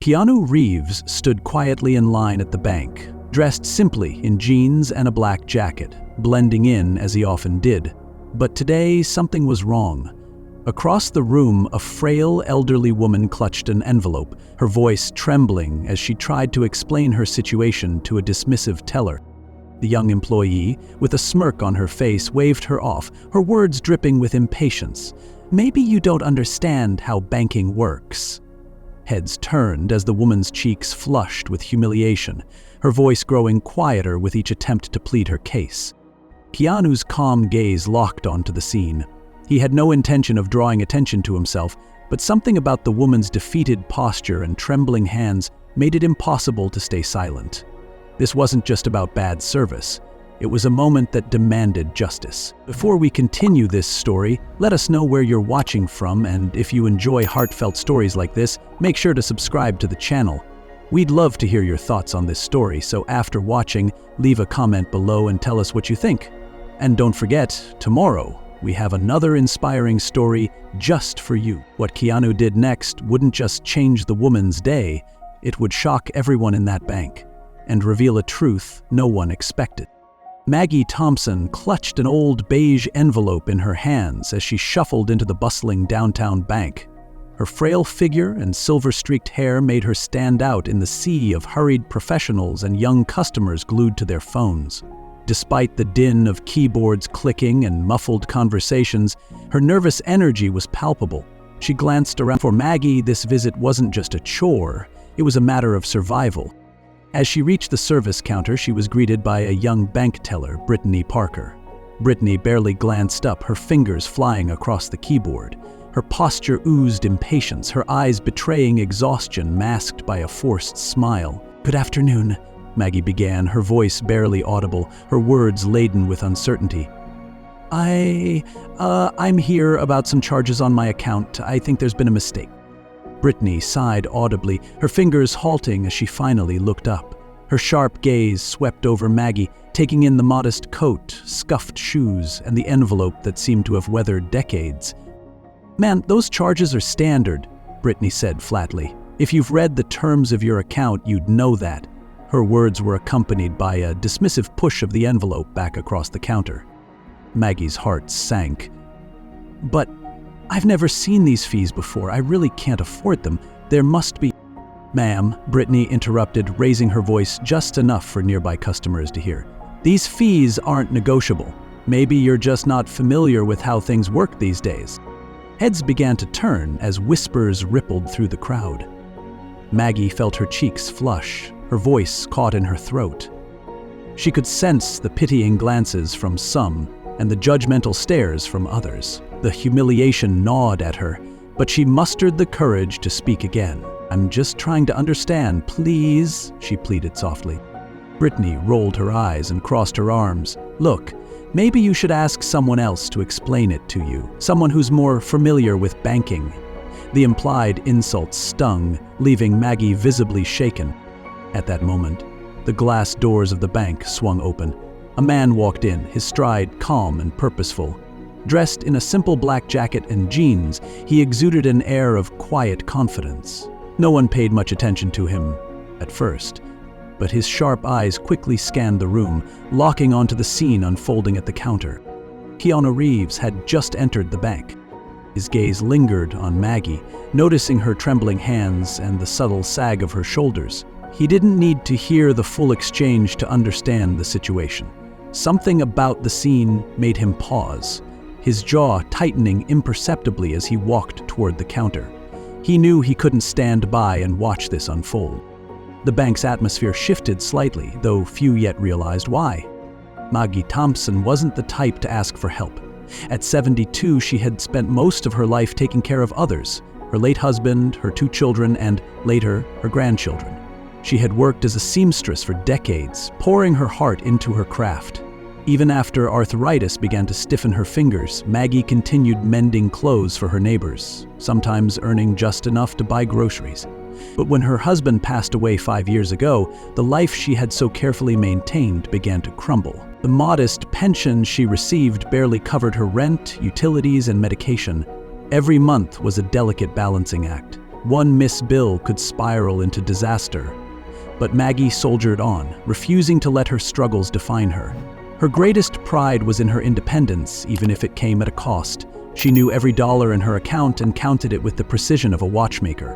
Keanu Reeves stood quietly in line at the bank, dressed simply in jeans and a black jacket, blending in as he often did. But today, something was wrong. Across the room, a frail, elderly woman clutched an envelope, her voice trembling as she tried to explain her situation to a dismissive teller. The young employee, with a smirk on her face, waved her off, her words dripping with impatience. "Maybe you don't understand how banking works." Heads turned as the woman's cheeks flushed with humiliation, her voice growing quieter with each attempt to plead her case. Keanu's calm gaze locked onto the scene. He had no intention of drawing attention to himself, but something about the woman's defeated posture and trembling hands made it impossible to stay silent. This wasn't just about bad service. It was a moment that demanded justice. Before we continue this story, let us know where you're watching from, and if you enjoy heartfelt stories like this, make sure to subscribe to the channel. We'd love to hear your thoughts on this story, so after watching, leave a comment below and tell us what you think. And don't forget, tomorrow, we have another inspiring story just for you. What Keanu did next wouldn't just change the woman's day, it would shock everyone in that bank and reveal a truth no one expected. Maggie Thompson clutched an old beige envelope in her hands as she shuffled into the bustling downtown bank. Her frail figure and silver-streaked hair made her stand out in the sea of hurried professionals and young customers glued to their phones. Despite the din of keyboards clicking and muffled conversations, her nervous energy was palpable. She glanced around. For Maggie, this visit wasn't just a chore, it was a matter of survival. As she reached the service counter, she was greeted by a young bank teller, Brittany Parker. Brittany barely glanced up, her fingers flying across the keyboard. Her posture oozed impatience, her eyes betraying exhaustion masked by a forced smile. "Good afternoon," Maggie began, her voice barely audible, her words laden with uncertainty. I'm here about some charges on my account. I think there's been a mistake." Brittany sighed audibly, her fingers halting as she finally looked up. Her sharp gaze swept over Maggie, taking in the modest coat, scuffed shoes, and the envelope that seemed to have weathered decades. "Man, those charges are standard," Brittany said flatly. "If you've read the terms of your account, you'd know that." Her words were accompanied by a dismissive push of the envelope back across the counter. Maggie's heart sank. "But I've never seen these fees before. I really can't afford them. There must be—" "Ma'am," Brittany interrupted, raising her voice just enough for nearby customers to hear. "These fees aren't negotiable. Maybe you're just not familiar with how things work these days." Heads began to turn as whispers rippled through the crowd. Maggie felt her cheeks flush, her voice caught in her throat. She could sense the pitying glances from some and the judgmental stares from others. The humiliation gnawed at her, but she mustered the courage to speak again. "I'm just trying to understand, please," she pleaded softly. Brittany rolled her eyes and crossed her arms. "Look, maybe you should ask someone else to explain it to you, someone who's more familiar with banking." The implied insult stung, leaving Maggie visibly shaken. At that moment, the glass doors of the bank swung open. A man walked in, his stride calm and purposeful. Dressed in a simple black jacket and jeans, he exuded an air of quiet confidence. No one paid much attention to him at first, but his sharp eyes quickly scanned the room, locking onto the scene unfolding at the counter. Keanu Reeves had just entered the bank. His gaze lingered on Maggie, noticing her trembling hands and the subtle sag of her shoulders. He didn't need to hear the full exchange to understand the situation. Something about the scene made him pause, his jaw tightening imperceptibly as he walked toward the counter. He knew he couldn't stand by and watch this unfold. The bank's atmosphere shifted slightly, though few yet realized why. Maggie Thompson wasn't the type to ask for help. At 72, she had spent most of her life taking care of others, her late husband, her 2 children, and later, her grandchildren. She had worked as a seamstress for decades, pouring her heart into her craft. Even after arthritis began to stiffen her fingers, Maggie continued mending clothes for her neighbors, sometimes earning just enough to buy groceries. But when her husband passed away 5 years ago, the life she had so carefully maintained began to crumble. The modest pension she received barely covered her rent, utilities, and medication. Every month was a delicate balancing act. One missed bill could spiral into disaster. But Maggie soldiered on, refusing to let her struggles define her. Her greatest pride was in her independence, even if it came at a cost. She knew every dollar in her account and counted it with the precision of a watchmaker.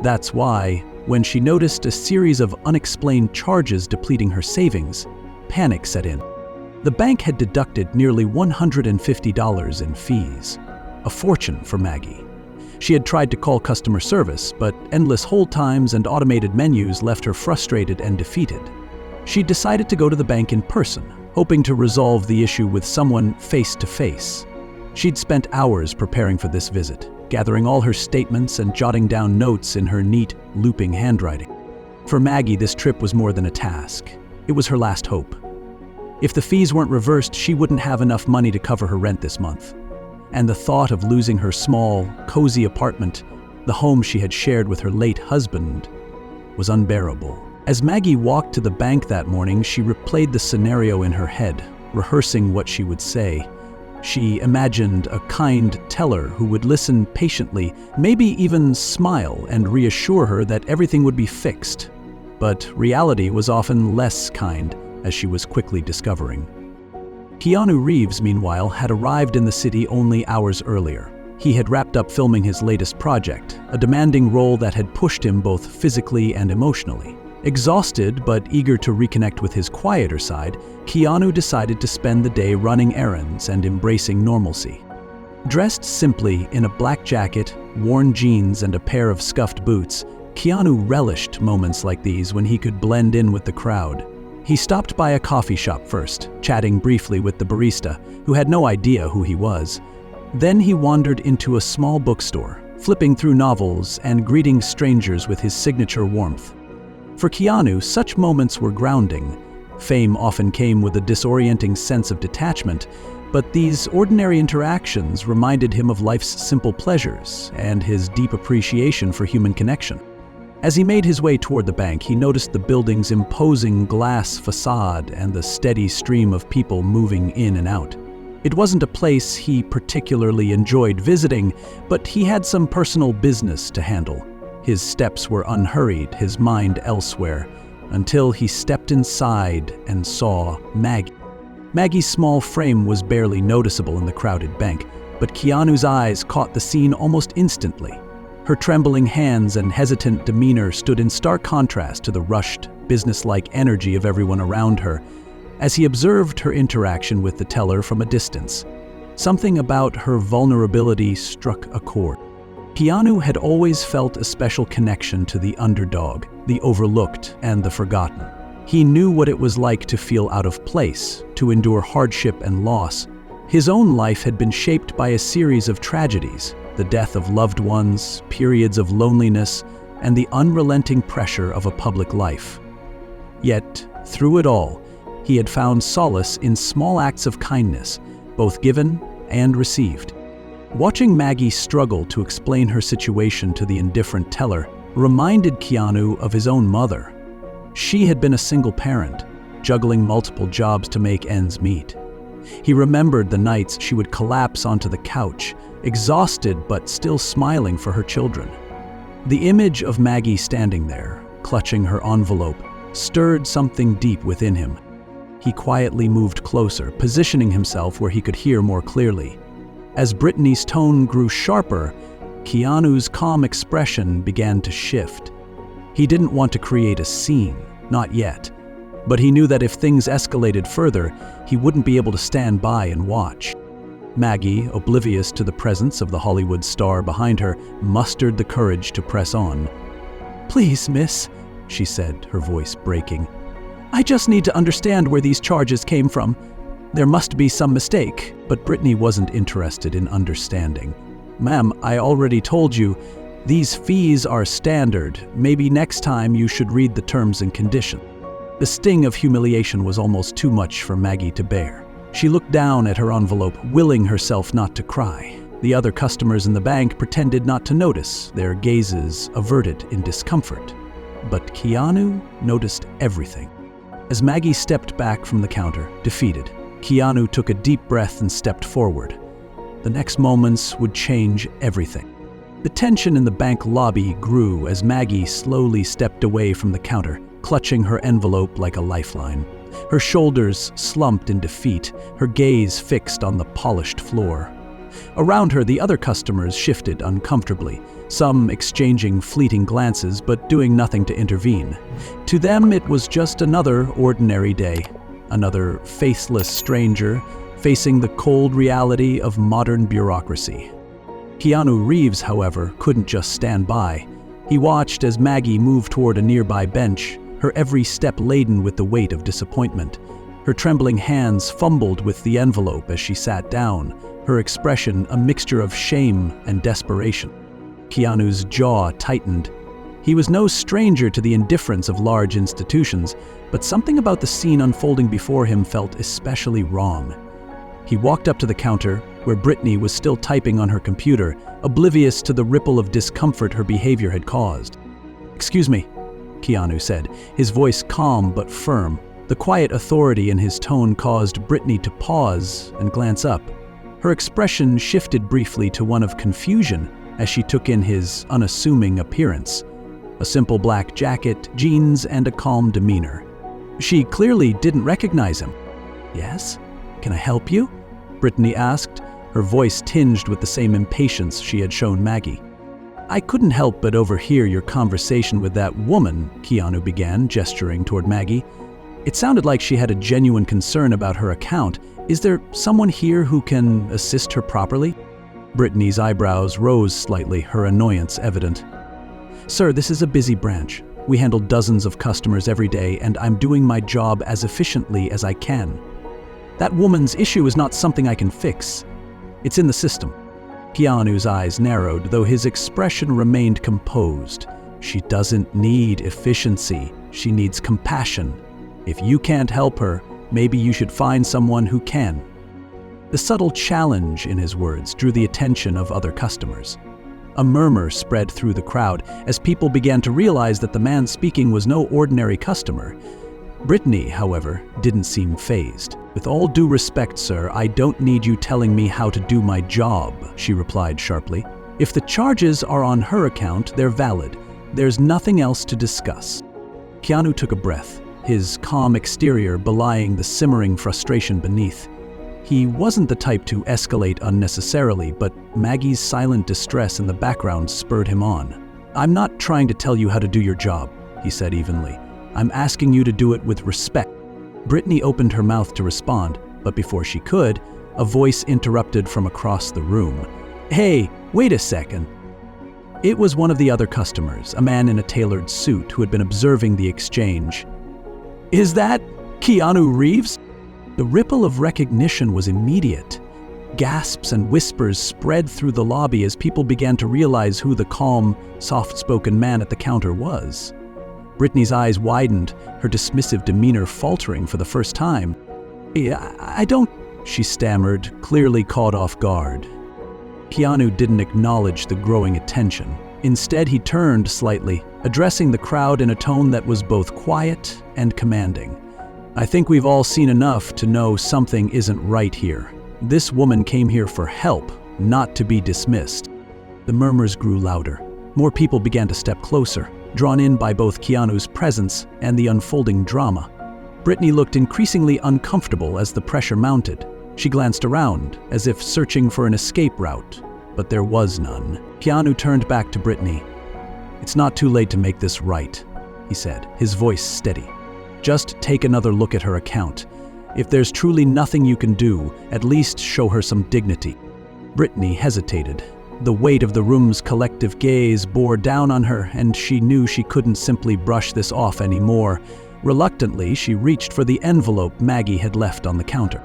That's why, when she noticed a series of unexplained charges depleting her savings, panic set in. The bank had deducted nearly $150 in fees, a fortune for Maggie. She had tried to call customer service, but endless hold times and automated menus left her frustrated and defeated. She decided to go to the bank in person, hoping to resolve the issue with someone face to face. She'd spent hours preparing for this visit, gathering all her statements and jotting down notes in her neat, looping handwriting. For Maggie, this trip was more than a task. It was her last hope. If the fees weren't reversed, she wouldn't have enough money to cover her rent this month. And the thought of losing her small, cozy apartment, the home she had shared with her late husband, was unbearable. As Maggie walked to the bank that morning, she replayed the scenario in her head, rehearsing what she would say. She imagined a kind teller who would listen patiently, maybe even smile and reassure her that everything would be fixed. But reality was often less kind, as she was quickly discovering. Keanu Reeves, meanwhile, had arrived in the city only hours earlier. He had wrapped up filming his latest project, a demanding role that had pushed him both physically and emotionally. Exhausted but eager to reconnect with his quieter side, Keanu decided to spend the day running errands and embracing normalcy. Dressed simply in a black jacket, worn jeans, and a pair of scuffed boots, Keanu relished moments like these when he could blend in with the crowd. He stopped by a coffee shop first, chatting briefly with the barista, who had no idea who he was. Then he wandered into a small bookstore, flipping through novels and greeting strangers with his signature warmth. For Keanu, such moments were grounding. Fame often came with a disorienting sense of detachment, but these ordinary interactions reminded him of life's simple pleasures and his deep appreciation for human connection. As he made his way toward the bank, he noticed the building's imposing glass facade and the steady stream of people moving in and out. It wasn't a place he particularly enjoyed visiting, but he had some personal business to handle. His steps were unhurried, his mind elsewhere, until he stepped inside and saw Maggie. Maggie's small frame was barely noticeable in the crowded bank, but Keanu's eyes caught the scene almost instantly. Her trembling hands and hesitant demeanor stood in stark contrast to the rushed, businesslike energy of everyone around her. As he observed her interaction with the teller from a distance, something about her vulnerability struck a chord. Keanu had always felt a special connection to the underdog, the overlooked, and the forgotten. He knew what it was like to feel out of place, to endure hardship and loss. His own life had been shaped by a series of tragedies, the death of loved ones, periods of loneliness, and the unrelenting pressure of a public life. Yet, through it all, he had found solace in small acts of kindness, both given and received. Watching Maggie struggle to explain her situation to the indifferent teller reminded Keanu of his own mother. She had been a single parent, juggling multiple jobs to make ends meet. He remembered the nights she would collapse onto the couch, exhausted but still smiling for her children. The image of Maggie standing there, clutching her envelope, stirred something deep within him. He quietly moved closer, positioning himself where he could hear more clearly. As Brittany's tone grew sharper, Keanu's calm expression began to shift. He didn't want to create a scene, not yet, but he knew that if things escalated further, he wouldn't be able to stand by and watch. Maggie, oblivious to the presence of the Hollywood star behind her, mustered the courage to press on. "Please, miss," she said, her voice breaking. "I just need to understand where these charges came from. There must be some mistake." But Brittany wasn't interested in understanding. "Ma'am, I already told you, these fees are standard. Maybe next time you should read the terms and conditions." The sting of humiliation was almost too much for Maggie to bear. She looked down at her envelope, willing herself not to cry. The other customers in the bank pretended not to notice, their gazes averted in discomfort. But Keanu noticed everything. As Maggie stepped back from the counter, defeated, Keanu took a deep breath and stepped forward. The next moments would change everything. The tension in the bank lobby grew as Maggie slowly stepped away from the counter, clutching her envelope like a lifeline. Her shoulders slumped in defeat, her gaze fixed on the polished floor. Around her, the other customers shifted uncomfortably, some exchanging fleeting glances but doing nothing to intervene. To them, it was just another ordinary day, another faceless stranger facing the cold reality of modern bureaucracy. Keanu Reeves, however, couldn't just stand by. He watched as Maggie moved toward a nearby bench, her every step laden with the weight of disappointment. Her trembling hands fumbled with the envelope as she sat down, her expression a mixture of shame and desperation. Keanu's jaw tightened. He was no stranger to the indifference of large institutions, but something about the scene unfolding before him felt especially wrong. He walked up to the counter, where Brittany was still typing on her computer, oblivious to the ripple of discomfort her behavior had caused. "Excuse me," Keanu said, his voice calm but firm. The quiet authority in his tone caused Brittany to pause and glance up. Her expression shifted briefly to one of confusion as she took in his unassuming appearance. A simple black jacket, jeans, and a calm demeanor. She clearly didn't recognize him. "Yes? Can I help you?" Brittany asked, her voice tinged with the same impatience she had shown Maggie. "I couldn't help but overhear your conversation with that woman," Keanu began, gesturing toward Maggie. "It sounded like she had a genuine concern about her account. Is there someone here who can assist her properly?" Brittany's eyebrows rose slightly, her annoyance evident. "Sir, this is a busy branch. We handle dozens of customers every day, and I'm doing my job as efficiently as I can. That woman's issue is not something I can fix. It's in the system." Keanu's eyes narrowed, though his expression remained composed. "She doesn't need efficiency. She needs compassion. If you can't help her, maybe you should find someone who can." The subtle challenge in his words drew the attention of other customers. A murmur spread through the crowd as people began to realize that the man speaking was no ordinary customer. Brittany, however, didn't seem fazed. "With all due respect, sir, I don't need you telling me how to do my job," she replied sharply. "If the charges are on her account, they're valid. There's nothing else to discuss." Keanu took a breath, his calm exterior belying the simmering frustration beneath. He wasn't the type to escalate unnecessarily, but Maggie's silent distress in the background spurred him on. "I'm not trying to tell you how to do your job," he said evenly. "I'm asking you to do it with respect." Brittany opened her mouth to respond, but before she could, a voice interrupted from across the room. "Hey, wait a second." It was one of the other customers, a man in a tailored suit who had been observing the exchange. "Is that Keanu Reeves?" The ripple of recognition was immediate. Gasps and whispers spread through the lobby as people began to realize who the calm, soft-spoken man at the counter was. Brittany's eyes widened, her dismissive demeanor faltering for the first time. I don't," she stammered, clearly caught off guard. Keanu didn't acknowledge the growing attention. Instead, he turned slightly, addressing the crowd in a tone that was both quiet and commanding. "I think we've all seen enough to know something isn't right here. This woman came here for help, not to be dismissed." The murmurs grew louder. More people began to step closer, drawn in by both Keanu's presence and the unfolding drama. Brittany looked increasingly uncomfortable as the pressure mounted. She glanced around, as if searching for an escape route, but there was none. Keanu turned back to Brittany. "It's not too late to make this right," he said, his voice steady. "Just take another look at her account. If there's truly nothing you can do, at least show her some dignity." Brittany hesitated. The weight of the room's collective gaze bore down on her, and she knew she couldn't simply brush this off anymore. Reluctantly, she reached for the envelope Maggie had left on the counter.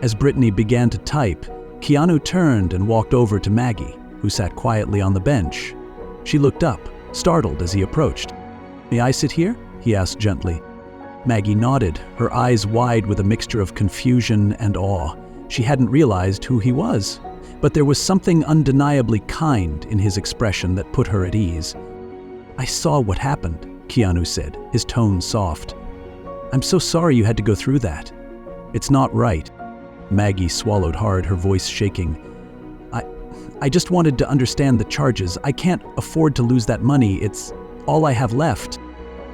As Brittany began to type, Keanu turned and walked over to Maggie, who sat quietly on the bench. She looked up, startled as he approached. "May I sit here?" he asked gently. Maggie nodded, her eyes wide with a mixture of confusion and awe. She hadn't realized who he was, but there was something undeniably kind in his expression that put her at ease. "I saw what happened," Keanu said, his tone soft. "I'm so sorry you had to go through that. It's not right." Maggie swallowed hard, her voice shaking. I just wanted to understand the charges. I can't afford to lose that money. It's all I have left."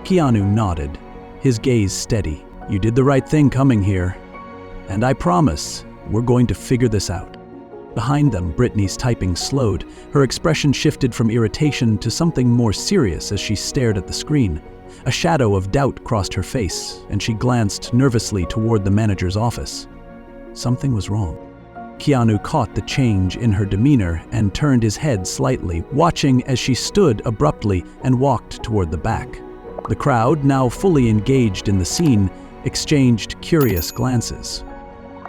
Keanu nodded, his gaze steady. "You did the right thing coming here. And I promise, we're going to figure this out." Behind them, Brittany's typing slowed. Her expression shifted from irritation to something more serious as she stared at the screen. A shadow of doubt crossed her face, and she glanced nervously toward the manager's office. Something was wrong. Keanu caught the change in her demeanor and turned his head slightly, watching as she stood abruptly and walked toward the back. The crowd, now fully engaged in the scene, exchanged curious glances.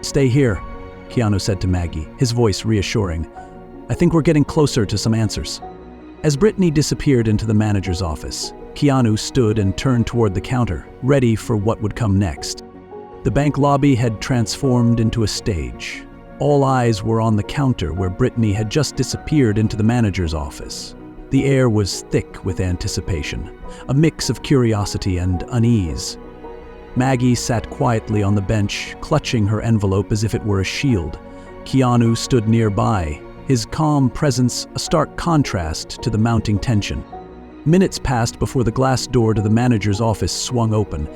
"Stay here," Keanu said to Maggie, his voice reassuring. "I think we're getting closer to some answers." As Brittany disappeared into the manager's office, Keanu stood and turned toward the counter, ready for what would come next. The bank lobby had transformed into a stage. All eyes were on the counter where Brittany had just disappeared into the manager's office. The air was thick with anticipation, a mix of curiosity and unease. Maggie sat quietly on the bench, clutching her envelope as if it were a shield. Keanu stood nearby, his calm presence a stark contrast to the mounting tension. Minutes passed before the glass door to the manager's office swung open.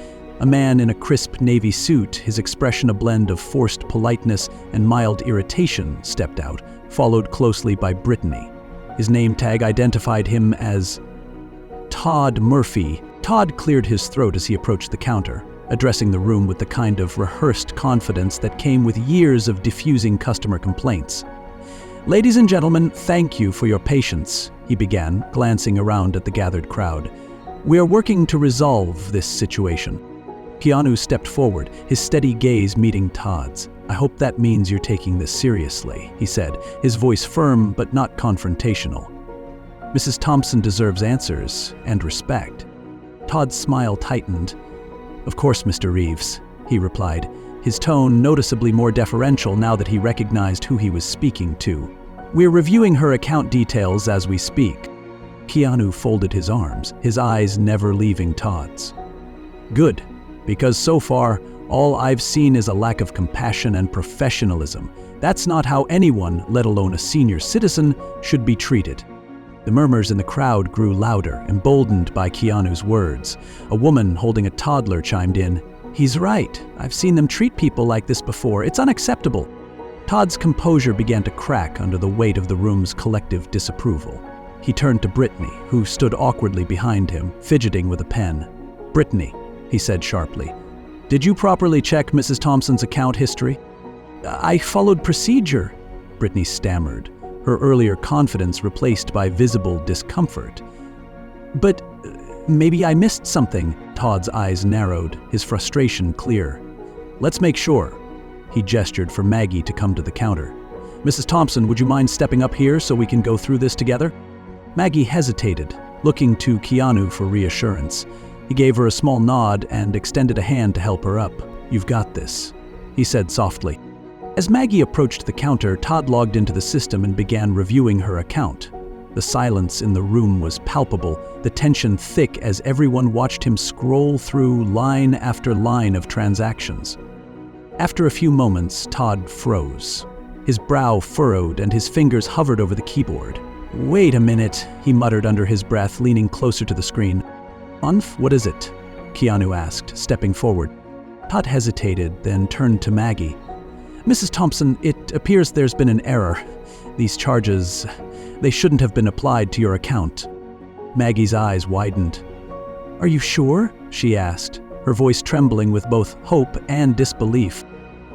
A man in a crisp navy suit, his expression a blend of forced politeness and mild irritation, stepped out, followed closely by Brittany. His name tag identified him as Todd Murphy. Todd cleared his throat as he approached the counter, addressing the room with the kind of rehearsed confidence that came with years of diffusing customer complaints. "Ladies and gentlemen, thank you for your patience," he began, glancing around at the gathered crowd. "We are working to resolve this situation." Keanu stepped forward, his steady gaze meeting Todd's. "I hope that means you're taking this seriously," he said, his voice firm but not confrontational. "Mrs. Thompson deserves answers and respect." Todd's smile tightened. "Of course, Mr. Reeves," he replied, his tone noticeably more deferential now that he recognized who he was speaking to. "We're reviewing her account details as we speak." Keanu folded his arms, his eyes never leaving Todd's. "Good, because so far, all I've seen is a lack of compassion and professionalism. That's not how anyone, let alone a senior citizen, should be treated." The murmurs in the crowd grew louder, emboldened by Keanu's words. A woman holding a toddler chimed in. "He's right. I've seen them treat people like this before. It's unacceptable." Todd's composure began to crack under the weight of the room's collective disapproval. He turned to Brittany, who stood awkwardly behind him, fidgeting with a pen. "Brittany," he said sharply, "did you properly check Mrs. Thompson's account history?" "I followed procedure," Brittany stammered, her earlier confidence replaced by visible discomfort. "But maybe I missed something." Todd's eyes narrowed, his frustration clear. "Let's make sure." He gestured for Maggie to come to the counter. "Mrs. Thompson, would you mind stepping up here so we can go through this together?" Maggie hesitated, looking to Keanu for reassurance. He gave her a small nod and extended a hand to help her up. "You've got this," he said softly. As Maggie approached the counter, Todd logged into the system and began reviewing her account. The silence in the room was palpable, the tension thick as everyone watched him scroll through line after line of transactions. After a few moments, Todd froze. His brow furrowed and his fingers hovered over the keyboard. "Wait a minute," he muttered under his breath, leaning closer to the screen. "What is it?" Keanu asked, stepping forward. Todd hesitated, then turned to Maggie. "Mrs. Thompson, it appears there's been an error. These charges, they shouldn't have been applied to your account." Maggie's eyes widened. "Are you sure?" she asked, her voice trembling with both hope and disbelief.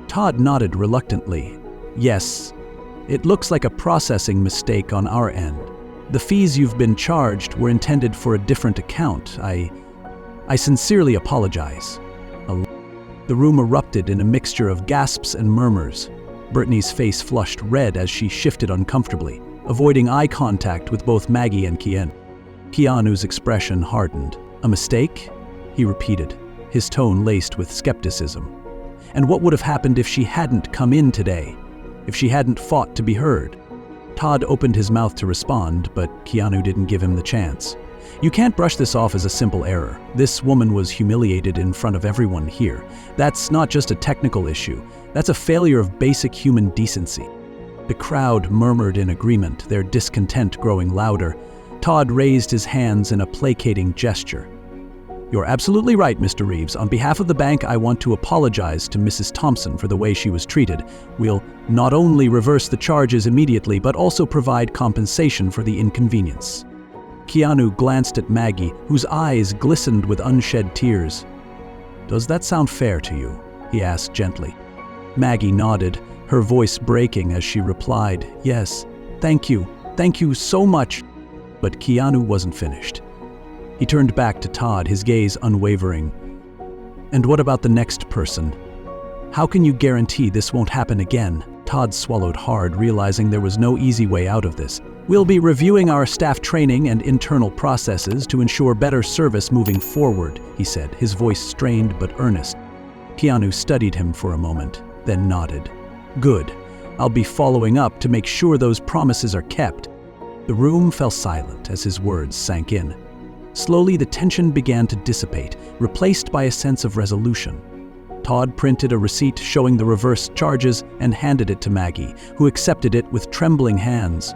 Todd nodded reluctantly. "Yes, it looks like a processing mistake on our end. The fees you've been charged were intended for a different account. I sincerely apologize." The room erupted in a mixture of gasps and murmurs. Brittany's face flushed red as she shifted uncomfortably, avoiding eye contact with both Maggie and Keanu. Keanu's expression hardened. "A mistake?" he repeated, his tone laced with skepticism. "And what would have happened if she hadn't come in today? If she hadn't fought to be heard?" Todd opened his mouth to respond, but Keanu didn't give him the chance. "You can't brush this off as a simple error. This woman was humiliated in front of everyone here. That's not just a technical issue. That's a failure of basic human decency." The crowd murmured in agreement, their discontent growing louder. Todd raised his hands in a placating gesture. "You're absolutely right, Mr. Reeves. On behalf of the bank, I want to apologize to Mrs. Thompson for the way she was treated. We'll not only reverse the charges immediately, but also provide compensation for the inconvenience." Keanu glanced at Maggie, whose eyes glistened with unshed tears. "Does that sound fair to you?" he asked gently. Maggie nodded, her voice breaking as she replied, "Yes, thank you so much." But Keanu wasn't finished. He turned back to Todd, his gaze unwavering. "And what about the next person? How can you guarantee this won't happen again?" Todd swallowed hard, realizing there was no easy way out of this. "We'll be reviewing our staff training and internal processes to ensure better service moving forward," he said, his voice strained but earnest. Keanu studied him for a moment, then nodded. "Good. I'll be following up to make sure those promises are kept." The room fell silent as his words sank in. Slowly, the tension began to dissipate, replaced by a sense of resolution. Todd printed a receipt showing the reversed charges and handed it to Maggie, who accepted it with trembling hands.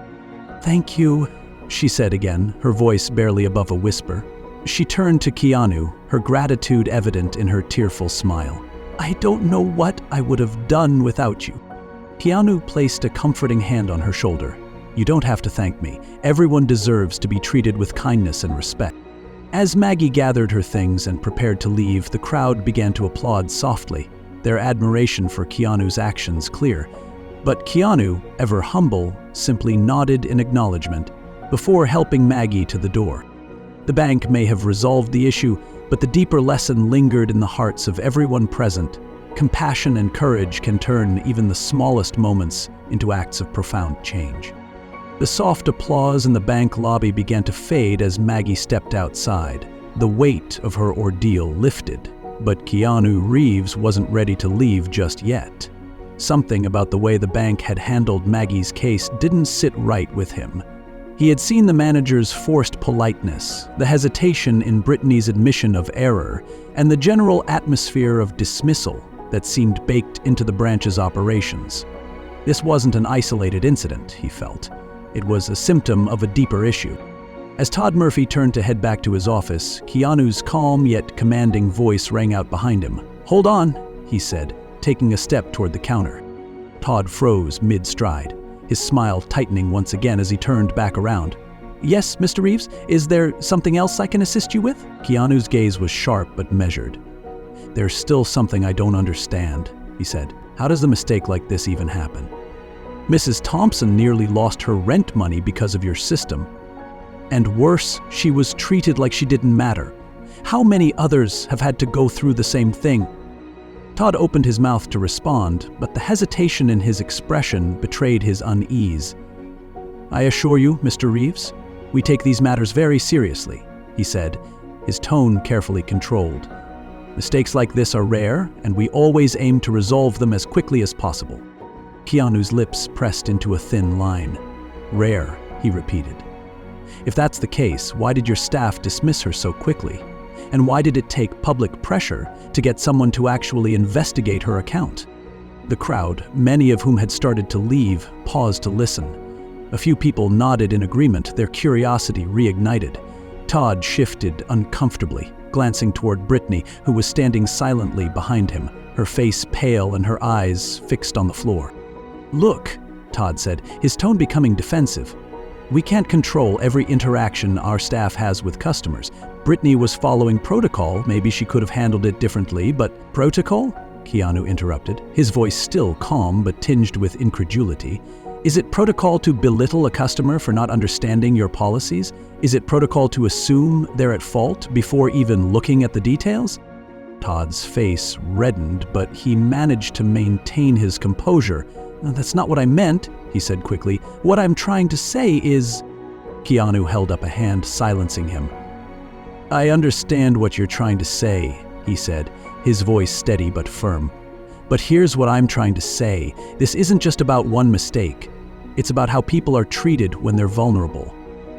"Thank you," she said again, her voice barely above a whisper. She turned to Keanu, her gratitude evident in her tearful smile. "I don't know what I would have done without you." Keanu placed a comforting hand on her shoulder. "You don't have to thank me. Everyone deserves to be treated with kindness and respect." As Maggie gathered her things and prepared to leave, the crowd began to applaud softly, their admiration for Keanu's actions clear. But Keanu, ever humble, simply nodded in acknowledgement before helping Maggie to the door. The bank may have resolved the issue, but the deeper lesson lingered in the hearts of everyone present. Compassion and courage can turn even the smallest moments into acts of profound change. The soft applause in the bank lobby began to fade as Maggie stepped outside. The weight of her ordeal lifted, but Keanu Reeves wasn't ready to leave just yet. Something about the way the bank had handled Maggie's case didn't sit right with him. He had seen the manager's forced politeness, the hesitation in Brittany's admission of error, and the general atmosphere of dismissal that seemed baked into the branch's operations. This wasn't an isolated incident, he felt. It was a symptom of a deeper issue. As Todd Murphy turned to head back to his office, Keanu's calm yet commanding voice rang out behind him. "Hold on," he said, taking a step toward the counter. Todd froze mid-stride, his smile tightening once again as he turned back around. "Yes, Mr. Reeves, is there something else I can assist you with?" Keanu's gaze was sharp but measured. "There's still something I don't understand," he said. "How does a mistake like this even happen? Mrs. Thompson nearly lost her rent money because of your system. And worse, she was treated like she didn't matter. How many others have had to go through the same thing?" Todd opened his mouth to respond, but the hesitation in his expression betrayed his unease. "I assure you, Mr. Reeves, we take these matters very seriously," he said, his tone carefully controlled. "Mistakes like this are rare, and we always aim to resolve them as quickly as possible." Keanu's lips pressed into a thin line. "Rare," he repeated. "If that's the case, why did your staff dismiss her so quickly? And why did it take public pressure to get someone to actually investigate her account?" The crowd, many of whom had started to leave, paused to listen. A few people nodded in agreement, their curiosity reignited. Todd shifted uncomfortably, glancing toward Brittany, who was standing silently behind him, her face pale and her eyes fixed on the floor. "Look," Todd said, his tone becoming defensive. "We can't control every interaction our staff has with customers. Brittany was following protocol. Maybe she could have handled it differently, but..." "Protocol?" Keanu interrupted, his voice still calm but tinged with incredulity. "Is it protocol to belittle a customer for not understanding your policies? Is it protocol to assume they're at fault before even looking at the details?" Todd's face reddened, but he managed to maintain his composure. "That's not what I meant," he said quickly. "What I'm trying to say is..." Keanu held up a hand, silencing him. "I understand what you're trying to say," he said, his voice steady but firm. "But here's what I'm trying to say. This isn't just about one mistake. It's about how people are treated when they're vulnerable.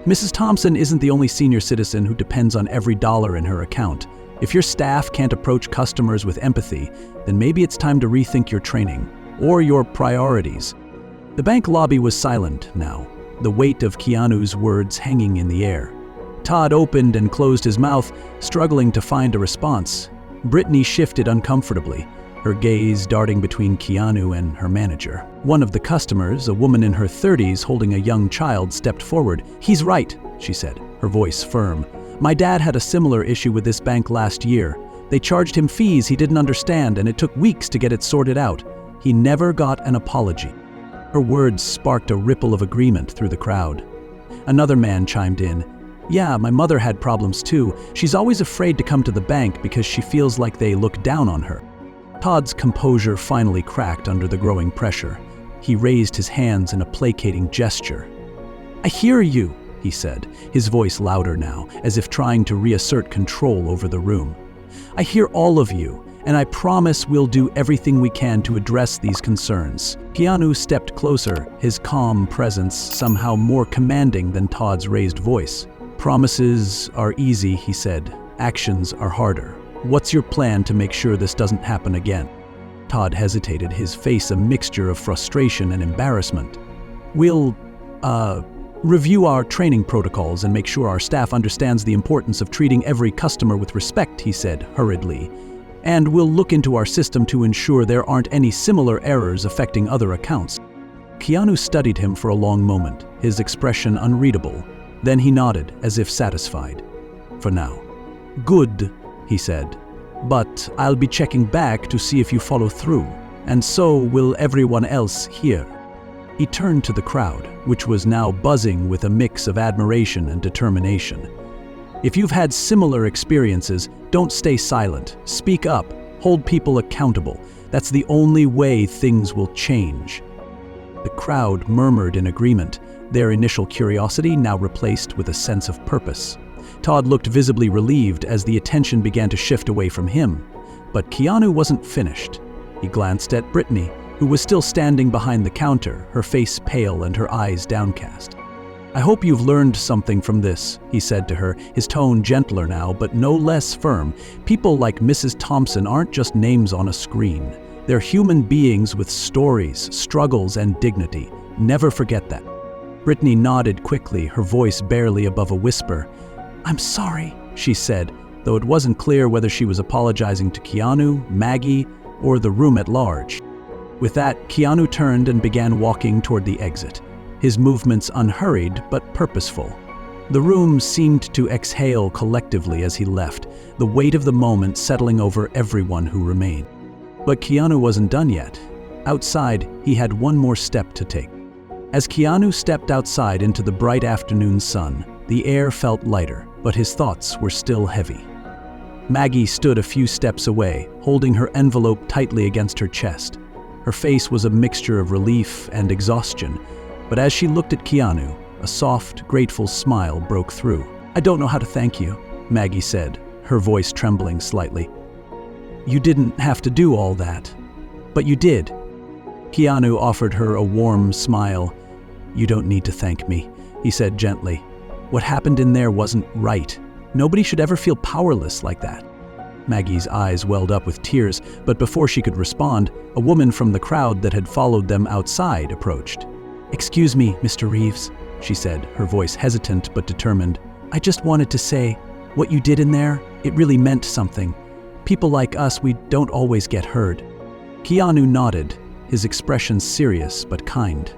Mrs. Thompson isn't the only senior citizen who depends on every dollar in her account. If your staff can't approach customers with empathy, then maybe it's time to rethink your training or your priorities." The bank lobby was silent now, the weight of Keanu's words hanging in the air. Todd opened and closed his mouth, struggling to find a response. Brittany shifted uncomfortably, her gaze darting between Keanu and her manager. One of the customers, a woman in her 30s holding a young child, stepped forward. "He's right," she said, her voice firm. "My dad had a similar issue with this bank last year. They charged him fees he didn't understand, and it took weeks to get it sorted out. He never got an apology." Her words sparked a ripple of agreement through the crowd. Another man chimed in. "Yeah, my mother had problems too. She's always afraid to come to the bank because she feels like they look down on her." Todd's composure finally cracked under the growing pressure. He raised his hands in a placating gesture. "I hear you," he said, his voice louder now, as if trying to reassert control over the room. "I hear all of you, and I promise we'll do everything we can to address these concerns." Keanu stepped closer, his calm presence somehow more commanding than Todd's raised voice. "Promises are easy," he said. "Actions are harder. What's your plan to make sure this doesn't happen again?" Todd hesitated, his face a mixture of frustration and embarrassment. "We'll, review our training protocols and make sure our staff understands the importance of treating every customer with respect," he said hurriedly. "And we'll look into our system to ensure there aren't any similar errors affecting other accounts." Keanu studied him for a long moment, his expression unreadable. Then he nodded, as if satisfied. "For now." "Good," he said, "but I'll be checking back to see if you follow through, and so will everyone else here." He turned to the crowd, which was now buzzing with a mix of admiration and determination. "If you've had similar experiences, don't stay silent. Speak up. Hold people accountable. That's the only way things will change." The crowd murmured in agreement, their initial curiosity now replaced with a sense of purpose. Todd looked visibly relieved as the attention began to shift away from him. But Keanu wasn't finished. He glanced at Brittany, who was still standing behind the counter, her face pale and her eyes downcast. "I hope you've learned something from this," he said to her, his tone gentler now, but no less firm. "People like Mrs. Thompson aren't just names on a screen. They're human beings with stories, struggles, and dignity. Never forget that." Brittany nodded quickly, her voice barely above a whisper. "I'm sorry," she said, though it wasn't clear whether she was apologizing to Keanu, Maggie, or the room at large. With that, Keanu turned and began walking toward the exit, his movements unhurried but purposeful. The room seemed to exhale collectively as he left, the weight of the moment settling over everyone who remained. But Keanu wasn't done yet. Outside, he had one more step to take. As Keanu stepped outside into the bright afternoon sun, the air felt lighter, but his thoughts were still heavy. Maggie stood a few steps away, holding her envelope tightly against her chest. Her face was a mixture of relief and exhaustion, but as she looked at Keanu, a soft, grateful smile broke through. "I don't know how to thank you," Maggie said, her voice trembling slightly. "You didn't have to do all that, but you did." Keanu offered her a warm smile. "You don't need to thank me," he said gently. "What happened in there wasn't right. Nobody should ever feel powerless like that." Maggie's eyes welled up with tears, but before she could respond, a woman from the crowd that had followed them outside approached. "Excuse me, Mr. Reeves," she said, her voice hesitant but determined. "I just wanted to say, what you did in there, it really meant something. People like us, we don't always get heard." Keanu nodded, his expression serious but kind.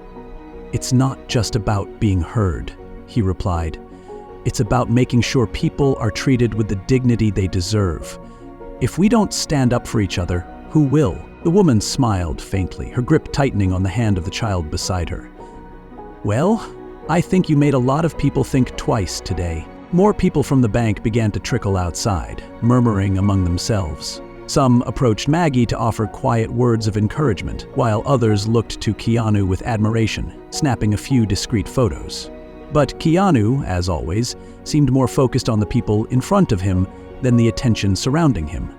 "It's not just about being heard," he replied. "It's about making sure people are treated with the dignity they deserve. If we don't stand up for each other, who will?" The woman smiled faintly, her grip tightening on the hand of the child beside her. "Well, I think you made a lot of people think twice today." More people from the bank began to trickle outside, murmuring among themselves. Some approached Maggie to offer quiet words of encouragement, while others looked to Keanu with admiration, snapping a few discreet photos. But Keanu, as always, seemed more focused on the people in front of him than the attention surrounding him.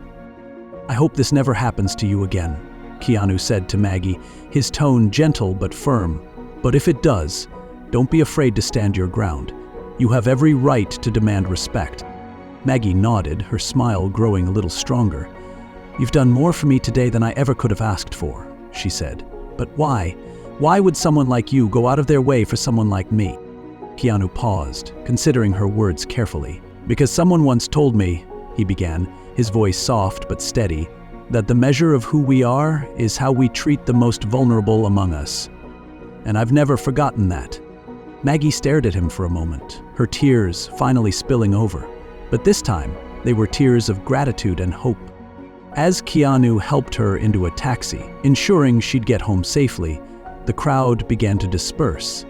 "I hope this never happens to you again," Keanu said to Maggie, his tone gentle but firm. "But if it does, don't be afraid to stand your ground. You have every right to demand respect." Maggie nodded, her smile growing a little stronger. "You've done more for me today than I ever could have asked for," she said. "But why? Why would someone like you go out of their way for someone like me?" Keanu paused, considering her words carefully. "Because someone once told me," he began, his voice soft but steady, "that the measure of who we are is how we treat the most vulnerable among us. And I've never forgotten that." Maggie stared at him for a moment, her tears finally spilling over. But this time, they were tears of gratitude and hope. As Keanu helped her into a taxi, ensuring she'd get home safely, the crowd began to disperse.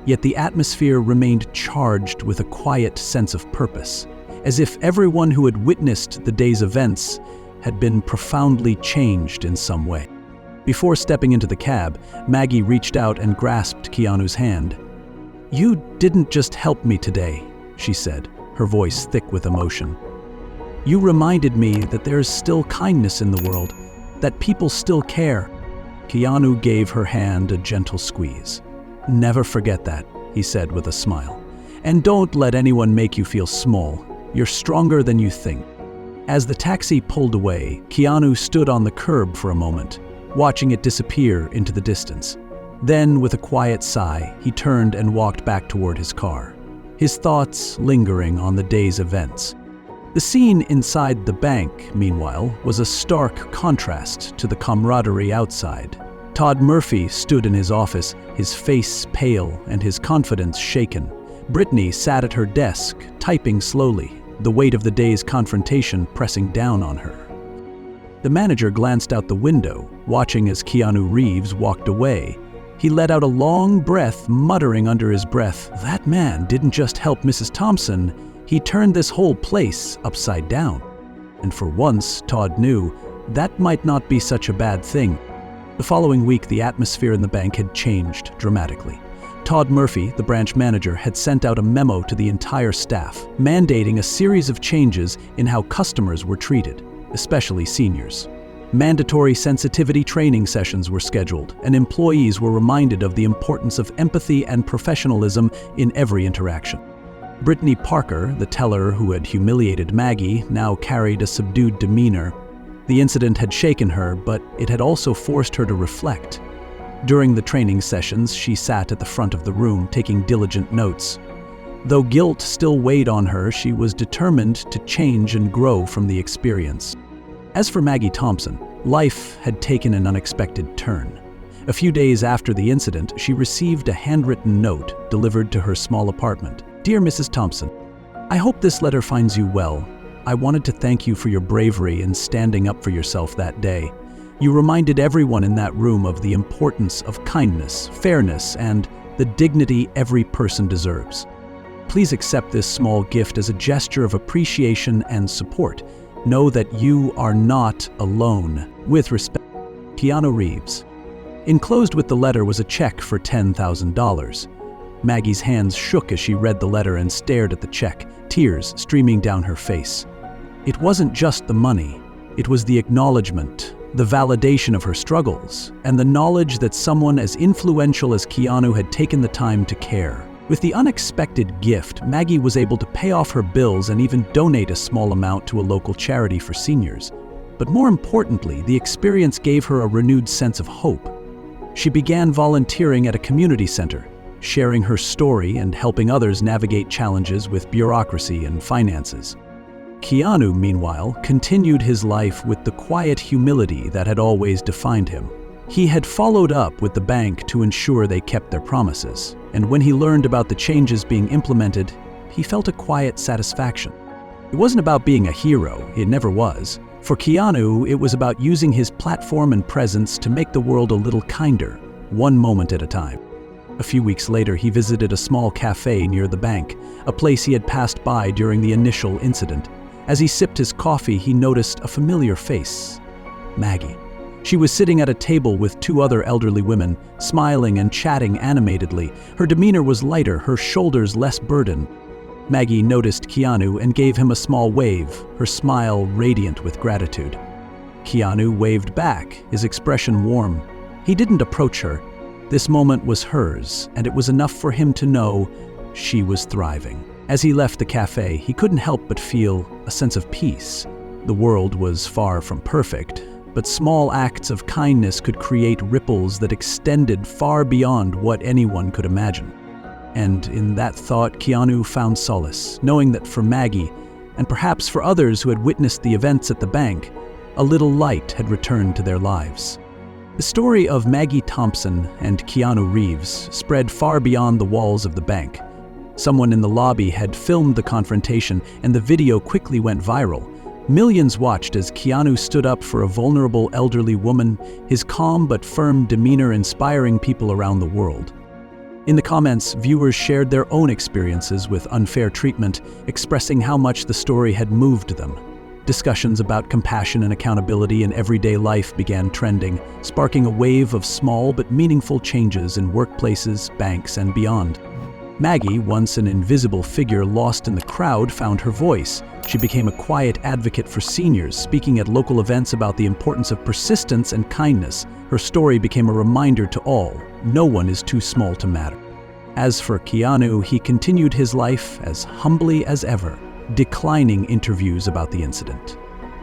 Yet the atmosphere remained charged with a quiet sense of purpose, as if everyone who had witnessed the day's events had been profoundly changed in some way. Before stepping into the cab, Maggie reached out and grasped Keanu's hand. "You didn't just help me today," she said, her voice thick with emotion. "You reminded me that there is still kindness in the world, that people still care." Keanu gave her hand a gentle squeeze. "Never forget that," he said with a smile. "And don't let anyone make you feel small. You're stronger than you think." As the taxi pulled away, Keanu stood on the curb for a moment, watching it disappear into the distance. Then, with a quiet sigh, he turned and walked back toward his car, his thoughts lingering on the day's events. The scene inside the bank, meanwhile, was a stark contrast to the camaraderie outside. Todd Murphy stood in his office, his face pale and his confidence shaken. Brittany sat at her desk, typing slowly, the weight of the day's confrontation pressing down on her. The manager glanced out the window, watching as Keanu Reeves walked away. He let out a long breath, muttering under his breath, "That man didn't just help Mrs. Thompson, he turned this whole place upside down." And for once, Todd knew, that might not be such a bad thing. The following week, the atmosphere in the bank had changed dramatically. Todd Murphy, the branch manager, had sent out a memo to the entire staff, mandating a series of changes in how customers were treated, especially seniors. Mandatory sensitivity training sessions were scheduled, and employees were reminded of the importance of empathy and professionalism in every interaction. Brittany Parker, the teller who had humiliated Maggie, now carried a subdued demeanor. The incident had shaken her, but it had also forced her to reflect. During the training sessions, she sat at the front of the room, taking diligent notes. Though guilt still weighed on her, she was determined to change and grow from the experience. As for Maggie Thompson, life had taken an unexpected turn. A few days after the incident, she received a handwritten note delivered to her small apartment. "Dear Mrs. Thompson, I hope this letter finds you well. I wanted to thank you for your bravery in standing up for yourself that day. You reminded everyone in that room of the importance of kindness, fairness, and the dignity every person deserves. Please accept this small gift as a gesture of appreciation and support. Know that you are not alone. With respect, Keanu Reeves." Enclosed with the letter was a check for $10,000. Maggie's hands shook as she read the letter and stared at the check, tears streaming down her face. It wasn't just the money. It was the acknowledgement, the validation of her struggles, and the knowledge that someone as influential as Keanu had taken the time to care. With the unexpected gift, Maggie was able to pay off her bills and even donate a small amount to a local charity for seniors. But more importantly, the experience gave her a renewed sense of hope. She began volunteering at a community center, sharing her story and helping others navigate challenges with bureaucracy and finances. Keanu, meanwhile, continued his life with the quiet humility that had always defined him. He had followed up with the bank to ensure they kept their promises, and when he learned about the changes being implemented, he felt a quiet satisfaction. It wasn't about being a hero, it never was. For Keanu, it was about using his platform and presence to make the world a little kinder, one moment at a time. A few weeks later, he visited a small cafe near the bank, a place he had passed by during the initial incident. As he sipped his coffee, he noticed a familiar face: Maggie. She was sitting at a table with two other elderly women, smiling and chatting animatedly. Her demeanor was lighter, her shoulders less burdened. Maggie noticed Keanu and gave him a small wave, her smile radiant with gratitude. Keanu waved back, his expression warm. He didn't approach her. This moment was hers, and it was enough for him to know she was thriving. As he left the cafe, he couldn't help but feel a sense of peace. The world was far from perfect, but small acts of kindness could create ripples that extended far beyond what anyone could imagine. And in that thought, Keanu found solace, knowing that for Maggie, and perhaps for others who had witnessed the events at the bank, a little light had returned to their lives. The story of Maggie Thompson and Keanu Reeves spread far beyond the walls of the bank. Someone in the lobby had filmed the confrontation, and the video quickly went viral. Millions watched as Keanu stood up for a vulnerable elderly woman, his calm but firm demeanor inspiring people around the world. In the comments, viewers shared their own experiences with unfair treatment, expressing how much the story had moved them. Discussions about compassion and accountability in everyday life began trending, sparking a wave of small but meaningful changes in workplaces, banks, and beyond. Maggie, once an invisible figure lost in the crowd, found her voice. She became a quiet advocate for seniors, speaking at local events about the importance of persistence and kindness. Her story became a reminder to all: no one is too small to matter. As for Keanu, he continued his life as humbly as ever, declining interviews about the incident.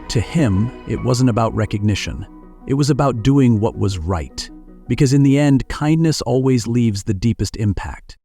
To him, it wasn't about recognition. It was about doing what was right. Because in the end, kindness always leaves the deepest impact.